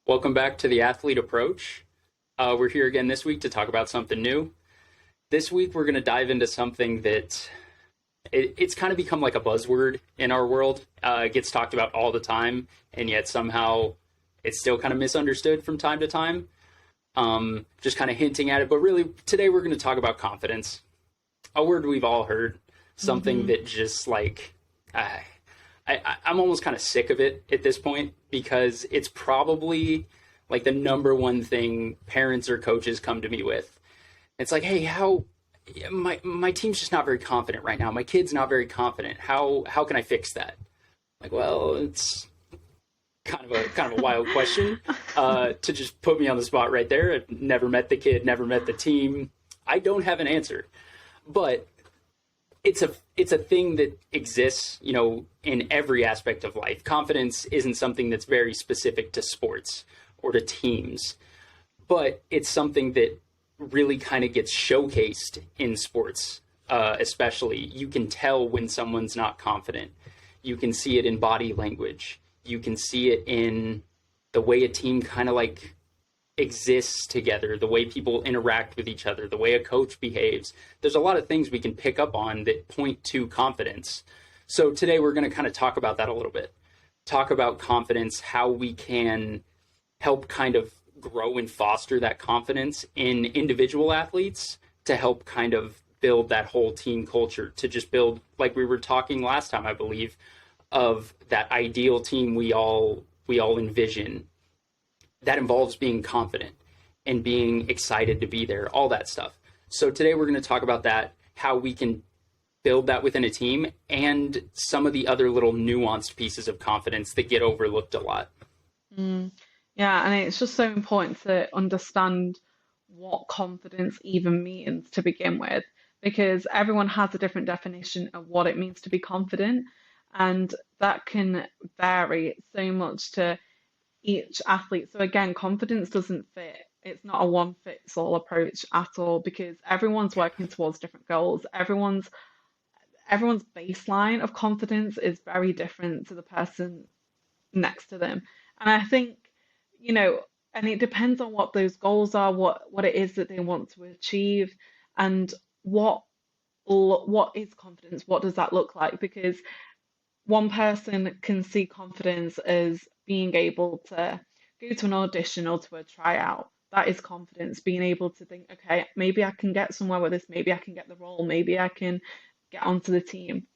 Welcome back to the Athlete Approach. We're here again this week to talk about something new. This week, we're going to dive into something that it's kind of become like a buzzword in our world. It gets talked about all the time, and yet somehow it's still kind of misunderstood from time to time. Just kind of hinting at it. But really, today we're going to talk about confidence, a word we've all heard, something that just like... I'm almost kind of sick of it at this point because it's probably like the number one thing parents or coaches come to me with. It's like, hey, my team's just not very confident right now. My kid's not very confident. How can I fix that? Like, well, it's kind of a wild question to just put me on the spot right there. I've never met the kid, never met the team. I don't have an answer, but it's a thing that exists, in every aspect of life. Confidence isn't something that's very specific to sports or to teams, but it's something that really kind of gets showcased in sports, especially. You can tell when someone's not confident. You can see it in body language. You can see it in the way a team kind of like exists together, the way people interact with each other, the way a coach behaves. There's a lot of things we can pick up on that point to confidence. So today we're going to kind of talk about that a little bit. Talk about confidence, how we can help kind of grow and foster that confidence in individual athletes to help kind of build that whole team culture, to just build, like we were talking last time, I believe, of that ideal team we all envision. That involves being confident and being excited to be there, all that stuff. So today we're going to talk about that, how we can build that within a team, and some of the other little nuanced pieces of confidence that get overlooked a lot. Yeah, and it's just so important to understand what confidence even means to begin with, because everyone has a different definition of what it means to be confident, and that can vary so much to each athlete. So again, confidence doesn't fit. It's not a one fits all approach at all because everyone's working towards different goals. Everyone's baseline of confidence is very different to the person next to them. And I think, and it depends on what those goals are, what it is that they want to achieve, and what is confidence? What does that look like? Because one person can see confidence as being able to go to an audition or to a tryout. That is confidence, being able to think, okay, maybe I can get somewhere with this, maybe I can get the role, maybe I can get onto the team.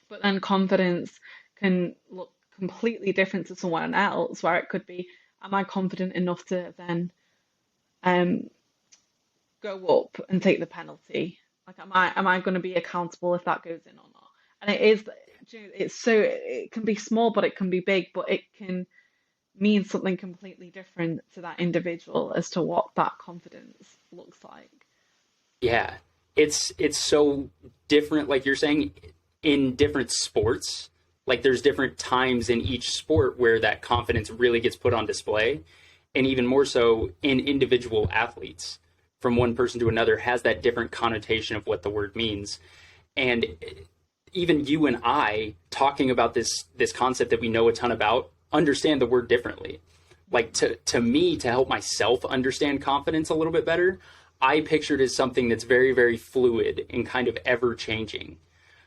But then confidence can look completely different to someone else, where it could be, am I confident enough to then go up and take the penalty? Like, am I going to be accountable if that goes in or not? And it can be small, but it can be big, but it can mean something completely different to that individual as to what that confidence looks like. Yeah, it's so different, like you're saying, in different sports. Like there's different times in each sport where that confidence really gets put on display, and even more so in individual athletes. From one person to another has that different connotation of what the word means. And even you and I talking about this concept that we know a ton about, understand the word differently. Like to me, to help myself understand confidence a little bit better, I pictured it as something that's very, very fluid and kind of ever changing.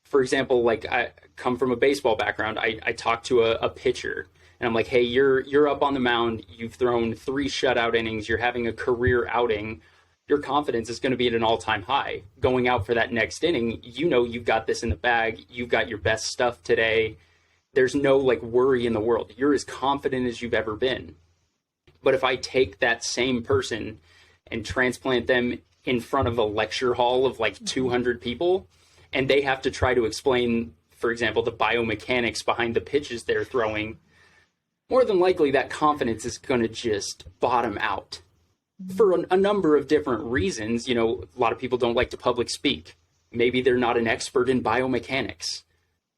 For example, like I come from a baseball background. I talk to a pitcher and I'm like, hey, you're up on the mound. You've thrown 3 shutout innings. You're having a career outing. Your confidence is going to be at an all-time high. Going out for that next inning, you've got this in the bag. You've got your best stuff today. There's no like worry in the world. You're as confident as you've ever been. But if I take that same person and transplant them in front of a lecture hall of like 200 people, and they have to try to explain, for example, the biomechanics behind the pitches they're throwing, more than likely that confidence is going to just bottom out. For a number of different reasons. A lot of people don't like to public speak. Maybe they're not an expert in biomechanics,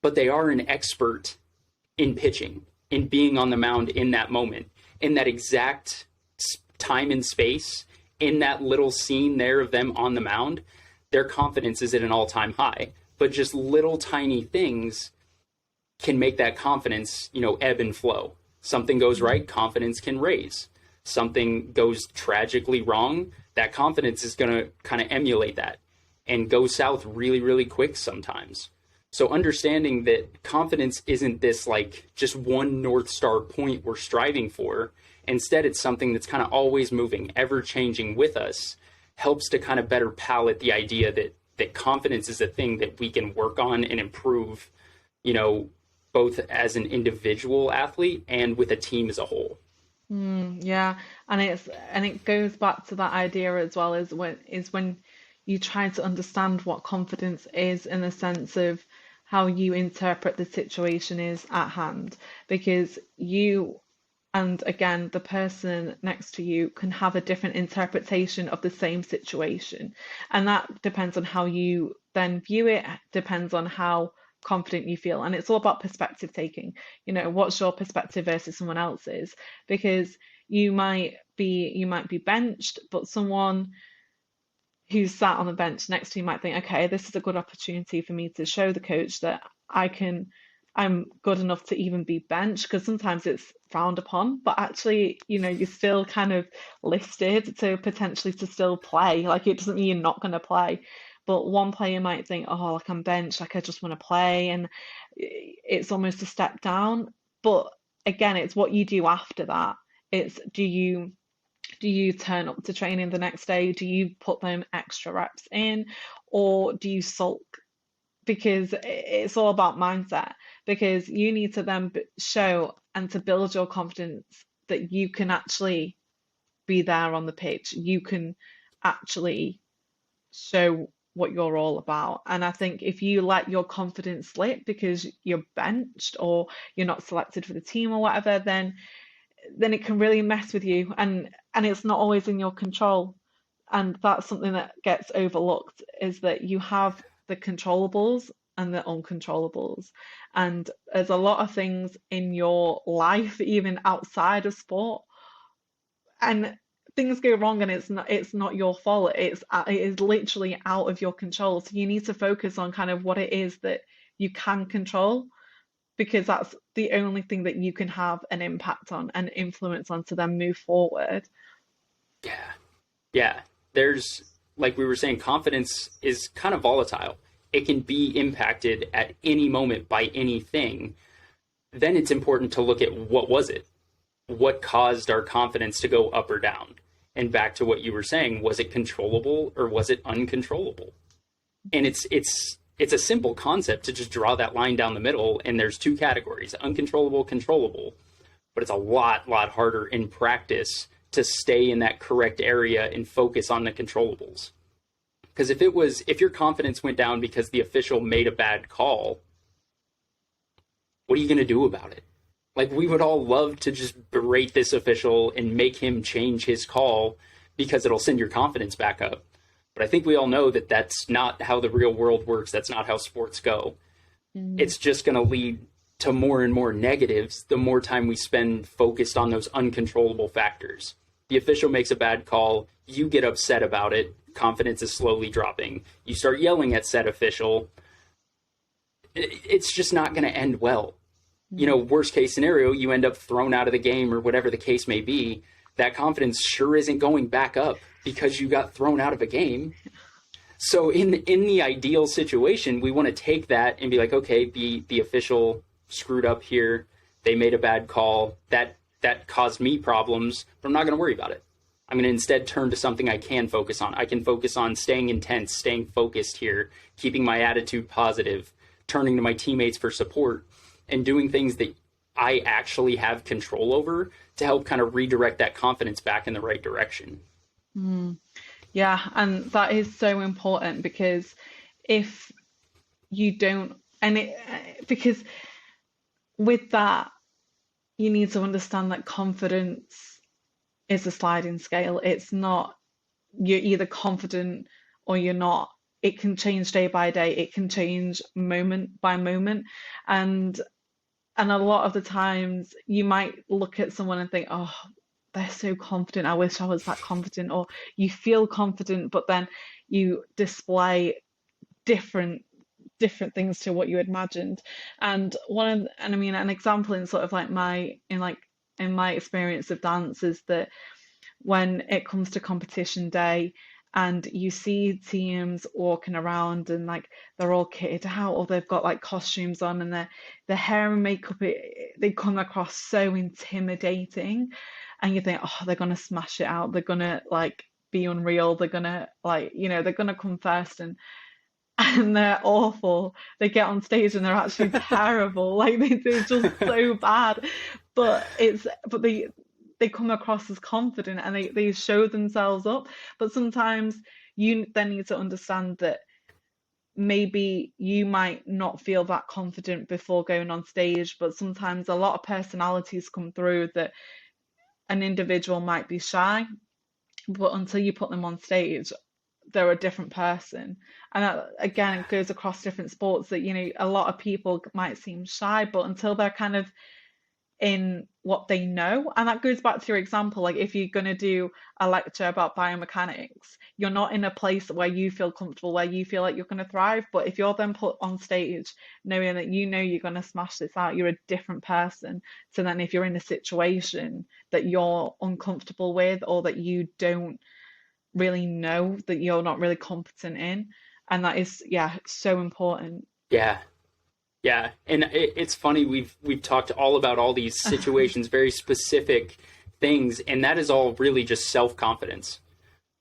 but they are an expert in pitching, in being on the mound in that moment, in that exact time and space, in that little scene there of them on the mound. Their confidence is at an all-time high, but just little tiny things can make that confidence, ebb and flow. Something goes right, confidence can raise. something goes tragically wrong, that confidence is going to kind of emulate that and go south really, really quick sometimes. So understanding that confidence isn't this like just one North Star point we're striving for. Instead, it's something that's kind of always moving, ever changing with us, helps to kind of better palate the idea that confidence is a thing that we can work on and improve, both as an individual athlete and with a team as a whole. Yeah, and it goes back to that idea as well is when you try to understand what confidence is in the sense of how you interpret the situation is at hand, because you and again the person next to you can have a different interpretation of the same situation, and that depends on how you then view it, depends on how confident you feel, and it's all about perspective taking. What's your perspective versus someone else's, because you might be benched, but someone who's sat on the bench next to you might think, okay, this is a good opportunity for me to show the coach that I'm good enough to even be benched, because sometimes it's frowned upon, but actually, you're still kind of listed to potentially to still play. Like, it doesn't mean you're not going to play, but one player might think, oh, like, I'm benched, like I just want to play, and it's almost a step down. But again, it's what you do after that. It's do you turn up to training the next day? Do you put them extra reps in, or do you sulk? Because it's all about mindset. Because you need to then show and to build your confidence that you can actually be there on the pitch. You can actually show what you're all about. And I think if you let your confidence slip because you're benched or you're not selected for the team or whatever, then it can really mess with you, and it's not always in your control. And that's something that gets overlooked, is that you have the controllables and the uncontrollables, and there's a lot of things in your life even outside of sport, and things go wrong, and it's not your fault. It is literally out of your control, so you need to focus on kind of what it is that you can control, because that's the only thing that you can have an impact on and influence on to then move forward. Yeah. Yeah. There's, like we were saying, confidence is kind of volatile. It can be impacted at any moment by anything. Then it's important to look at what was it? What caused our confidence to go up or down? And back to what you were saying, was it controllable or was it uncontrollable? And it's a simple concept to just draw that line down the middle, and there's two categories: uncontrollable, controllable. But it's a lot harder in practice to stay in that correct area and focus on the controllables. Because if your confidence went down because the official made a bad call, what are you going to do about it? Like, we would all love to just berate this official and make him change his call because it'll send your confidence back up. But I think we all know that that's not how the real world works. That's not how sports go. It's just going to lead to more and more negatives the more time we spend focused on those uncontrollable factors. The official makes a bad call, you get upset about it, confidence is slowly dropping. You start yelling at said official. It's just not going to end well. Worst case scenario, you end up thrown out of the game or whatever the case may be. That confidence sure isn't going back up because you got thrown out of a game. So in the ideal situation, we want to take that and be like, okay, the official screwed up here. They made a bad call. That caused me problems, but I'm not going to worry about it. I'm going to instead turn to something I can focus on. I can focus on staying intense, staying focused here, keeping my attitude positive, turning to my teammates for support, and doing things that I actually have control over to help kind of redirect that confidence back in the right direction. Yeah, and that is so important, because if you don't, because with that, you need to understand that confidence is a sliding scale. It's not, you're either confident or you're not. It can change day by day. It can change moment by moment. And a lot of the times you might look at someone and think, oh, they're so confident. I wish I was that confident. Or you feel confident, but then you display different things to what you imagined. And I mean, an example in sort of like in my experience of dance is that when it comes to competition day and you see teams walking around and like they're all kitted out or they've got like costumes on and their hair and makeup they come across so intimidating and you think, oh, they're gonna smash it out, they're gonna like be unreal, they're gonna like, they're gonna come first and they're awful. They get on stage and they're actually terrible. Like they're just so bad. But they come across as confident and they show themselves up. But sometimes you then need to understand that maybe you might not feel that confident before going on stage, but sometimes a lot of personalities come through that an individual might be shy, but until you put them on stage, they're a different person. And that, again, it goes across different sports that, a lot of people might seem shy, but until they're kind of in what they know. And that goes back to your example, like if you're going to do a lecture about biomechanics, you're not in a place where you feel comfortable, where you feel like you're going to thrive. But if you're then put on stage knowing that you're going to smash this out, you're a different person. So then if you're in a situation that you're uncomfortable with or that you don't really know, that you're not really competent in, and that is, yeah, so important. Yeah. Yeah, and it's funny we've talked all about all these situations, very specific things, and that is all really just self-confidence,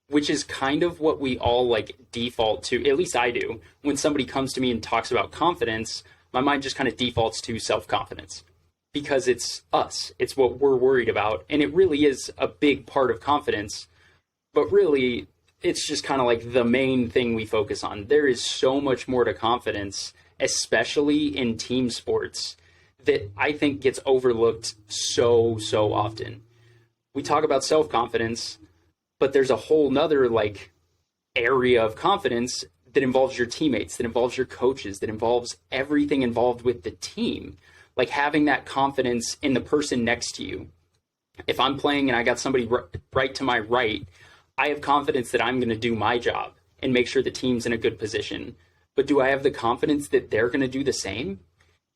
which is kind of what we all like default to. At least I do. When somebody comes to me and talks about confidence, my mind just kind of defaults to self-confidence because it's us. It's what we're worried about, and it really is a big part of confidence, but really it's just kind of like the main thing we focus on. There is so much more to confidence, especially in team sports, that I think gets overlooked so often. We talk about self-confidence, but there's a whole nother like area of confidence that involves your teammates, that involves your coaches, that involves everything involved with the team. Like having that confidence in the person next to you. If I'm playing and I got somebody right to my right, I have confidence that I'm going to do my job and make sure the team's in a good position. But do I have the confidence that they're going to do the same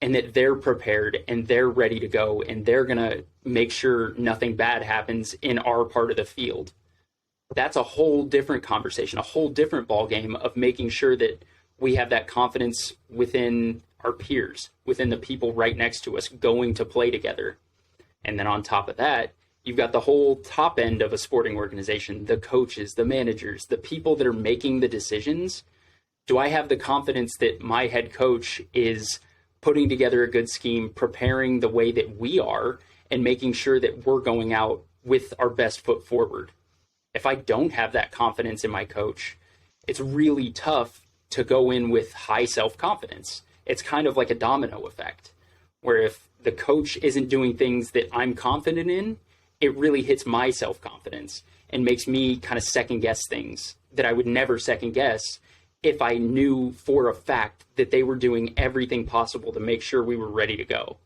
and that they're prepared and they're ready to go and they're going to make sure nothing bad happens in our part of the field? That's a whole different conversation, a whole different ballgame of making sure that we have that confidence within our peers, within the people right next to us going to play together. And then on top of that, you've got the whole top end of a sporting organization, the coaches, the managers, the people that are making the decisions. Do I have the confidence that my head coach is putting together a good scheme, preparing the way that we are, and making sure that we're going out with our best foot forward? If I don't have that confidence in my coach, it's really tough to go in with high self-confidence. It's kind of like a domino effect, where if the coach isn't doing things that I'm confident in, it really hits my self-confidence and makes me kind of second guess things that I would never second guess if I knew for a fact that they were doing everything possible to make sure we were ready to go.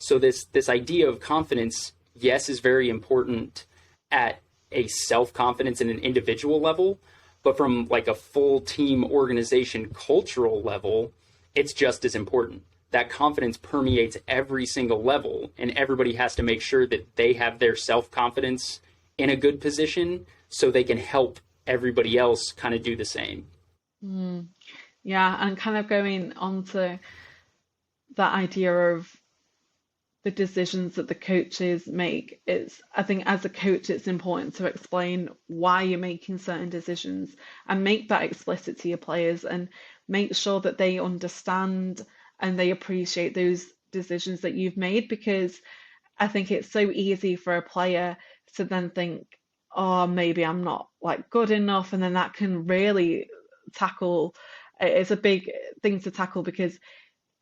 So this idea of confidence, yes, is very important at a self-confidence and an individual level, but from like a full team organization cultural level, it's just as important. That confidence permeates every single level, and everybody has to make sure that they have their self-confidence in a good position so they can help everybody else kind of do the same. Mm. Yeah, and kind of going on to that idea of the decisions that the coaches make, I think as a coach it's important to explain why you're making certain decisions and make that explicit to your players and make sure that they understand and they appreciate those decisions that you've made, because I think it's so easy for a player to then think, oh, maybe I'm not like good enough, and then that can really tackle, it's a big thing to tackle because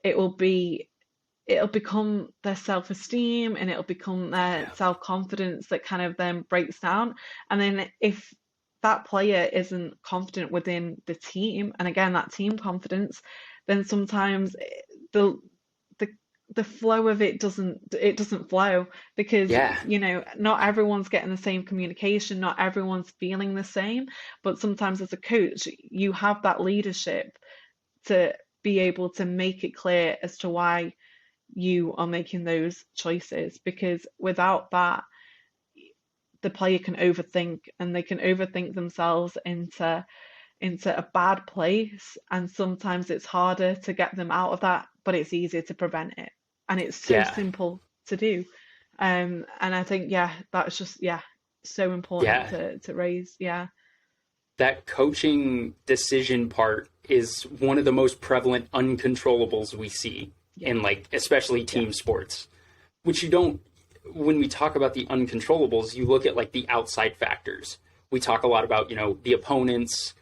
it will be it'll become their self-esteem and it'll become their Yeah. self-confidence that kind of then breaks down. And then if that player isn't confident within the team, and again that team confidence, then sometimes the the the flow of it doesn't flow because Yeah. not everyone's getting the same communication, not everyone's feeling the same. But sometimes as a coach, you have that leadership to be able to make it clear as to why you are making those choices, because without that, the player can overthink, and they can overthink themselves into a bad place, and sometimes it's harder to get them out of that, but it's easier to prevent it, and it's so Yeah. simple to do. And I think, yeah, that's just, yeah, so important Yeah. to raise. Yeah, That coaching decision part is one of the most prevalent uncontrollables we see yeah, in, like, especially yeah, team sports, which you don't, when we talk about the uncontrollables, you look at like the outside factors. We talk a lot about, the opponents,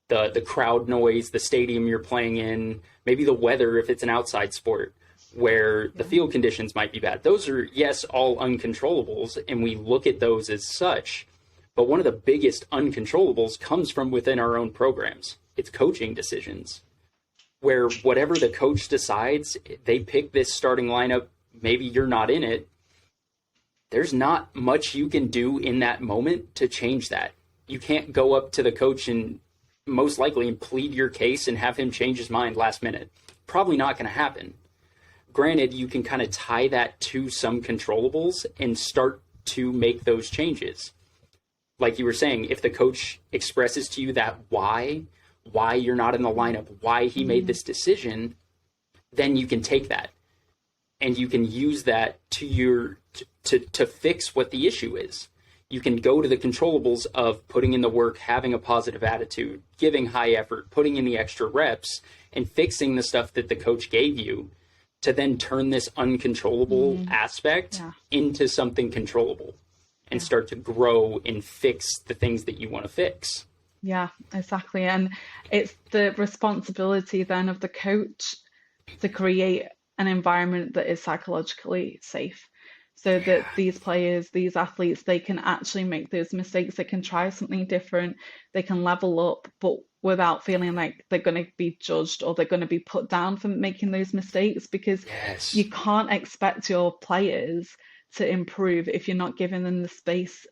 the crowd noise, the stadium you're playing in, maybe the weather if it's an outside sport where the yeah, field conditions might be bad. Those are, yes, all uncontrollables, and we look at those as such. But one of the biggest uncontrollables comes from within our own programs. It's coaching decisions, where whatever the coach decides, they pick this starting lineup, maybe you're not in it. There's not much you can do in that moment to change that. You can't go up to the coach and most likely plead your case and have him change his mind last minute. Probably not going to happen. Granted, you can kind of tie that to some controllables and start to make those changes. Like you were saying, if the coach expresses to you that why you're not in the lineup, why he made mm, this decision, then you can take that and you can use that to fix what the issue is. You can go to the controllables of putting in the work, having a positive attitude, giving high effort, putting in the extra reps, and fixing the stuff that the coach gave you to then turn this uncontrollable mm, aspect yeah, into something controllable and yeah, start to grow and fix the things that you want to fix. yeah, exactly. And it's the responsibility then of the coach to create an environment that is psychologically safe, so that Yeah. these players, these athletes, they can actually make those mistakes, they can try something different, they can level up, but without feeling like they're going to be judged or they're going to be put down for making those mistakes, because Yes. you can't expect your players to improve if you're not giving them the space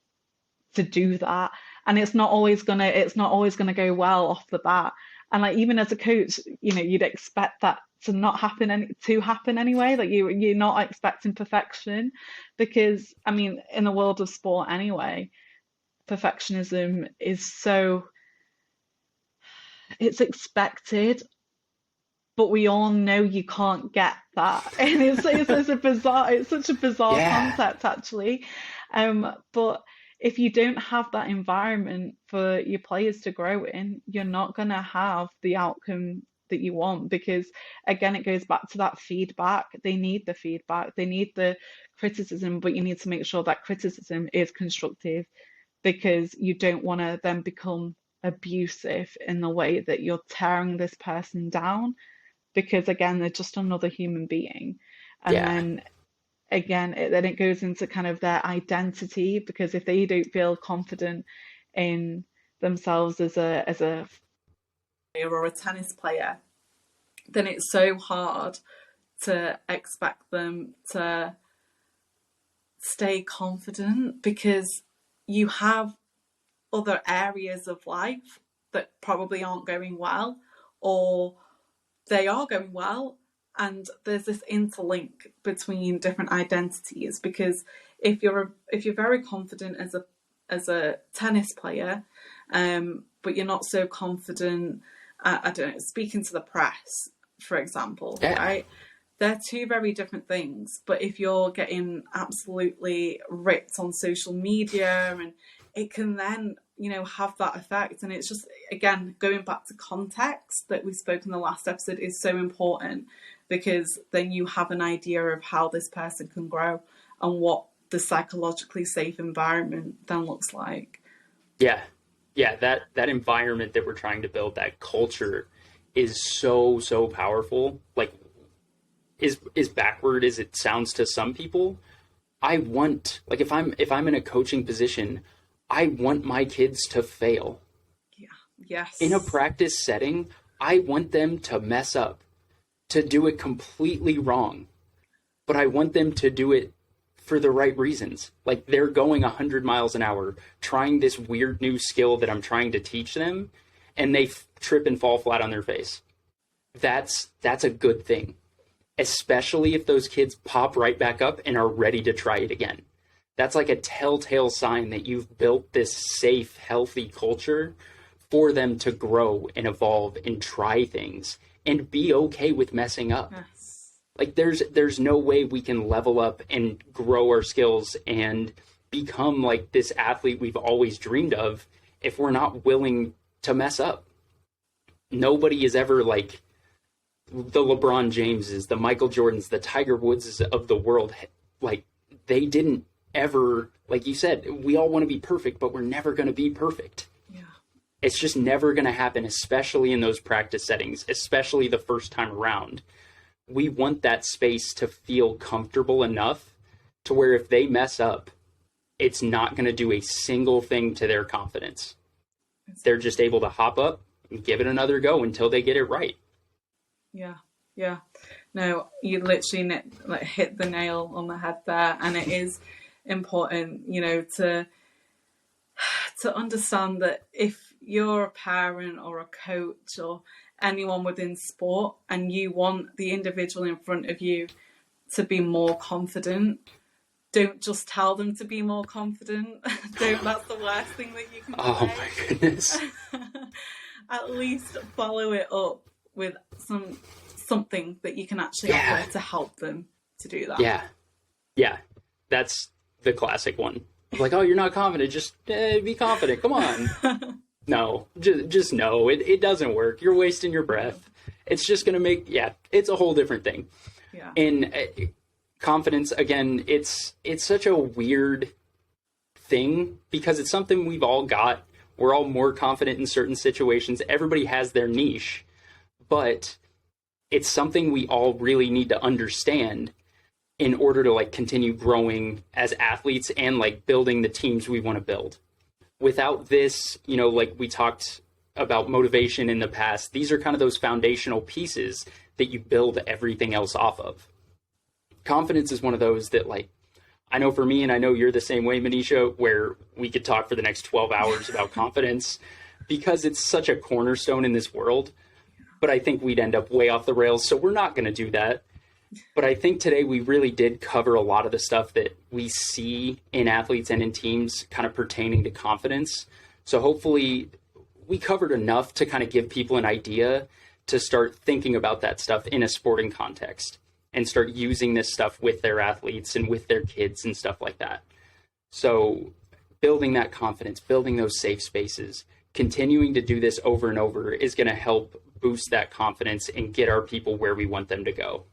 to do that. And it's not always gonna go well off the bat. And like, even as a coach, you'd expect that to not happen to happen anyway. Like, you're not expecting perfection, because I mean, in the world of sport anyway, perfectionism is so, it's expected, but we all know you can't get that. And it's such a bizarre Yeah. concept, actually. But if you don't have that environment for your players to grow in, you're not going to have the outcome that you want, because again, it goes back to that feedback. They need the feedback, they need the criticism, but you need to make sure that criticism is constructive, because you don't want to then become abusive in the way that you're tearing this person down, because again, they're just another human being. And Yeah. then again, then it goes into kind of their identity, because if they don't feel confident in themselves as a player or a tennis player, then it's so hard to expect them to stay confident, because you have other areas of life that probably aren't going well, or they are going well, and there's this interlink between different identities. Because if you're very confident as a tennis player, but you're not so confident, I don't know, speaking to the press, for example, Yeah. right? They're two very different things. But if you're getting absolutely ripped on social media, and it can then, have that effect. And it's just, again, going back to context that we spoke in the last episode is so important, because then you have an idea of how this person can grow and what the psychologically safe environment then looks like. Yeah. Yeah. That environment that we're trying to build, that culture is so, so powerful. Like, is backward as it sounds to some people. I want, like, if I'm in a coaching position, I want my kids to fail. Yeah. In a Yes. practice setting, I want them to mess up, to do it completely wrong, but I want them to do it for the right reasons. Like, they're going 100 miles an hour, trying this weird new skill that I'm trying to teach them, and they trip and fall flat on their face. That's a good thing. especially if those kids pop right back up and are ready to try it again. That's like a telltale sign that you've built this safe, healthy culture for them to grow and evolve and try things and be okay with messing up. Yes. Like there's no way we can level up and grow our skills and become like this athlete we've always dreamed of if we're not willing to mess up. Nobody is ever like the LeBron Jameses, the Michael Jordans, the Tiger Woodses of the world. Like they didn't ever, like you said, we all want to be perfect, but we're never going to be perfect. Yeah. It's just never going to happen, especially in those practice settings, especially the first time around. We want that space to feel comfortable enough to where if they mess up, it's not going to do a single thing to their confidence. They're just able to hop up and give it another go until they get it right. Yeah, yeah. No, you literally hit the nail on the head there, and it is important, to understand that if you're a parent or a coach or anyone within sport and you want the individual in front of you to be more confident, don't just tell them to be more confident. That's the worst thing that you can say. Oh my goodness. At least follow it up with something that you can actually offer to help them to do that. Yeah. That's the classic one. Like, oh, you're not confident. Just be confident. Come on. No, just no. It doesn't work. You're wasting your breath. It's just going to make, it's a whole different thing. Yeah. And confidence, again, it's such a weird thing because it's something we've all got. We're all more confident in certain situations. Everybody has their niche, but it's something we all really need to understand in order to continue growing as athletes and building the teams we want to build. Without this, we talked about motivation in the past, these are kind of those foundational pieces that you build everything else off of. Confidence is one of those that I know for me, and I know you're the same way, Manisha, where we could talk for the next 12 hours about confidence because it's such a cornerstone in this world. But I think we'd end up way off the rails. So we're not going to do that. But I think today we really did cover a lot of the stuff that we see in athletes and in teams kind of pertaining to confidence. So hopefully we covered enough to kind of give people an idea to start thinking about that stuff in a sporting context and start using this stuff with their athletes and with their kids and stuff like that. So building that confidence, building those safe spaces, continuing to do this over and over is going to help boost that confidence and get our people where we want them to go.